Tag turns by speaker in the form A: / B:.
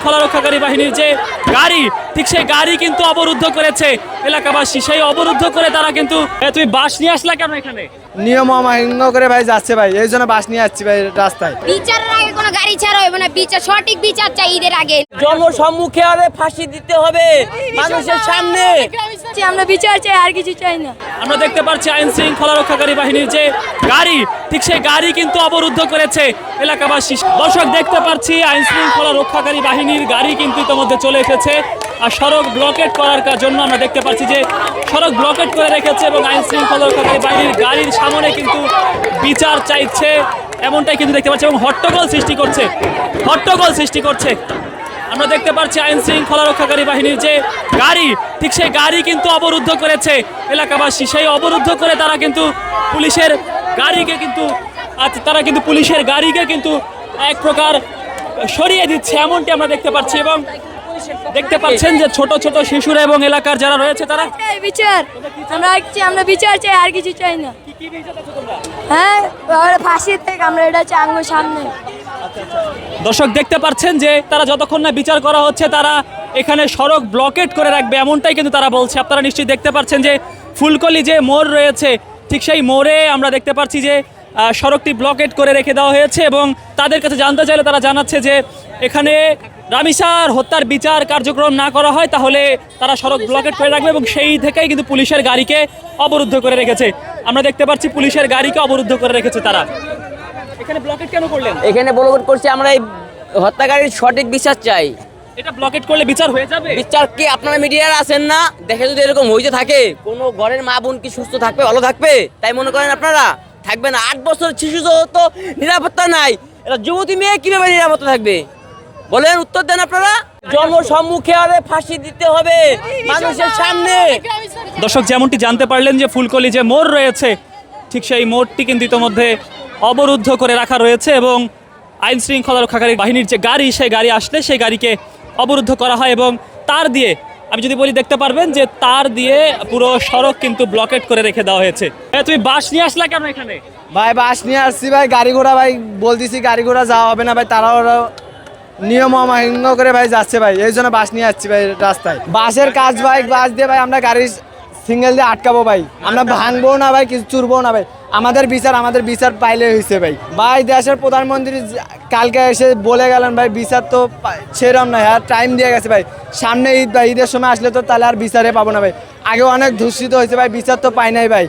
A: শৃঙ্খলা রক্ষাকারী বাহিনীর যে গাড়ি, ঠিক সেই গাড়ি কিন্তু অবরুদ্ধ করেছে এলাকাবাসী। সেই অবরুদ্ধ করে তারা কিন্তু তুমি বাস নিয়ে আসলা কেন এখানে?
B: নিয়ম অমান্য করে ভাই যাচ্ছে ভাই, এই জন্য বাস নিয়ে যাচ্ছি ভাই রাস্তায়।
C: বিচারের আগে কোনো গাড়ি ছাড়া হবে না, বিচার সঠিক বিচার চাই ঈদের আগে।
D: জনসম্মুখে আরে ফাঁসি দিতে হবে মানুষের সামনে।
C: আমরা বিচার চাই, আর কিছু চাই না।
A: আমরা দেখতে পাচ্ছি আইন শৃঙ্খলা রক্ষাকারী বাহিনীর যে গাড়ি, ঠিক সেই গাড়ি কিন্তু অবরুদ্ধ করেছে এলাকাবাসী। দর্শক দেখতে পাচ্ছি আইন শৃঙ্খলা রক্ষাকারী বাহিনীর গাড়ি কিন্তু ইতিমধ্যে চলে এসেছে আর সড়ক ব্লকেট করার জন্য আমরা দেখতে পাচ্ছি যে সড়ক ব্লকেট করে রেখেছে এবং আইন শৃঙ্খলা রক্ষাকারী বাহিনীর গাড়ির সামনে কিন্তু বিচার চাইছে, এমনটাই কিন্তু দেখতে পাচ্ছি এবং হট্টগোল সৃষ্টি করছে। আমরা দেখতে পাচ্ছি আইন শৃঙ্খলা রক্ষাকারী বাহিনীর যে গাড়ি, ঠিক সেই গাড়ি কিন্তু অবরুদ্ধ করেছে এলাকাবাসী। সেই অবরুদ্ধ করে তারা কিন্তু পুলিশের গাড়িকে কিন্তু এক প্রকার সরিয়ে দিচ্ছে, এমনটি আমরা দেখতে পাচ্ছি। এবং দেখতে পাচ্ছেন যে ছোট ছোট শিশুরা এবং এলাকার যারা রয়েছে তারা
C: বিচার আমরা বিচার চাই, আর কিছু চাই না। হ্যাঁ, ফাঁসির থেকে আমরা এটা চাই আঙ্গুর সামনে।
A: দর্শক দেখতে পাচ্ছেন যে তারা যতক্ষণ না বিচার করা হচ্ছে তারা এখানে সড়ক ব্লকেট করে রাখবে, এমনটাই কিন্তু তারা বলছে। আপনারা নিশ্চয়ই দেখতে পাচ্ছেন যে ফুলকলি যে মোড় রয়েছে, ঠিক সেই মোড়ে আমরা দেখতে পাচ্ছি যে সড়কটি ব্লকেট করে রেখে দেওয়া হয়েছে এবং তাদের কাছে জানতে চাইলে তারা জানাচ্ছে যে এখানে রামিসার হত্যার বিচার কার্যক্রম না করা হয় তাহলে তারা সড়ক ব্লকেট করে রাখবে এবং সেই থেকেই কিন্তু পুলিশের গাড়িকে অবরুদ্ধ করে রেখেছে। আমরা দেখতে পাচ্ছি পুলিশের গাড়িকে অবরুদ্ধ করে রেখেছে তারা। এখানে ব্লকেট কেন করলেন?
D: এখানে ব্লকেট করছি আমরা এই হত্যাকারীর সঠিক বিচার চাই।
A: এটা ব্লকেট করলে বিচার হয়ে যাবে?
D: বিচার কি আপনারা মিডিয়ার আছেন না? দেখে যদি এরকম হইতে থাকে, কোনো ঘরের মা বোন কি সুস্থ থাকবে, ভালো থাকবে? তাই মনে করেন আপনারা? থাকবে না। 8 বছর শিশু তো নিরাপত্তা নাই, এটা যুবতী মেয়ে কিভাবে নিরাপত্তা থাকবে বলেন? উত্তর দেন আপনারা। জনসম্মুখে আরে ফাঁসি দিতে হবে মানুষের সামনে।
A: দর্শক যেমনটি জানতে পারলেন যে ফুলকলি যে মোড় রয়েছে, ঠিক সেই মোড়টি কিন্তু ইতিমধ্যে অবরুদ্ধ করে রাখা রয়েছে এবং আইন শৃঙ্খলা রক্ষাকারী বাহিনীর যে গাড়ি, সেই গাড়ি আসলে সেই গাড়িকে অবরুদ্ধ করা হয় এবং তার দিয়ে, আমি যদি বলি দেখতে পারবেন যে তার দিয়ে পুরো সড়ক কিন্তু ব্লকেট করে রেখে দেওয়া হয়েছে। তুমি বাস নিয়ে আসলা কেন এখানে?
B: ভাই বাস নিয়ে আসছি ভাই, গাড়ি ঘোড়া ভাই বলতেছি গাড়ি ঘোড়া যাওয়া হবে না ভাই, তারাও নিয়ম অমান্য করে ভাই যাচ্ছে ভাই, এই জন্য বাস নিয়ে যাচ্ছি ভাই রাস্তায়। বাসের কাজ ভাই, বাস দিয়ে ভাই আমরা গাড়ি সিঙ্গেল দিয়ে আটকাবো ভাই, আমরা ভাঙবো না ভাই, কিছু চুরবো না ভাই। আমাদের বিচার পাইলে হয়েছে ভাই। ভাই দেশের প্রধানমন্ত্রী কালকে এসে বলে গেলেন ভাই বিচার তো সেরম নয়, আর টাইম দিয়ে গেছে ভাই, সামনে ঈদ ভাই, ঈদের সময় আসলে তো তাহলে আর বিচারে পাবো না ভাই। আগে অনেক ধূষিত হয়েছে ভাই, বিচার তো পাই নাই ভাই।